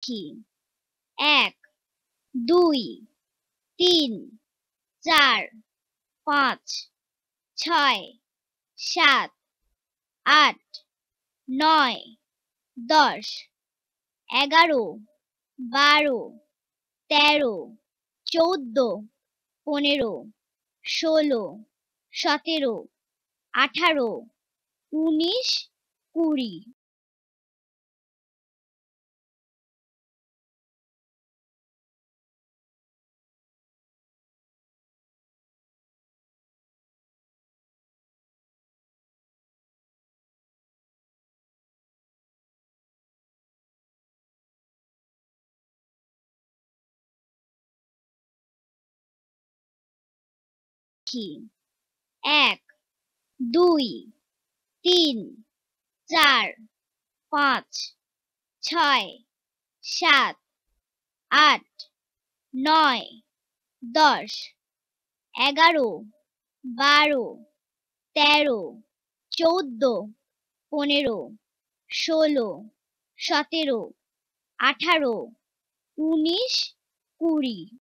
কি ১ ২ ৩ ৪ ৫ ৬ ৭ ৮ ৯ ১০ ১১ ১২ ১৩ ১৪ ১৫ ১৬ ১৭ ১৮ ১৯ ২০কি ১ ২ ৩ ৪ ৫ ৬ ৭ ৮ ৯ ১০ ১১ ১২ ১৩ ১৪ ১৫ ১৬ ১৭ ১৮ ১৯ ২০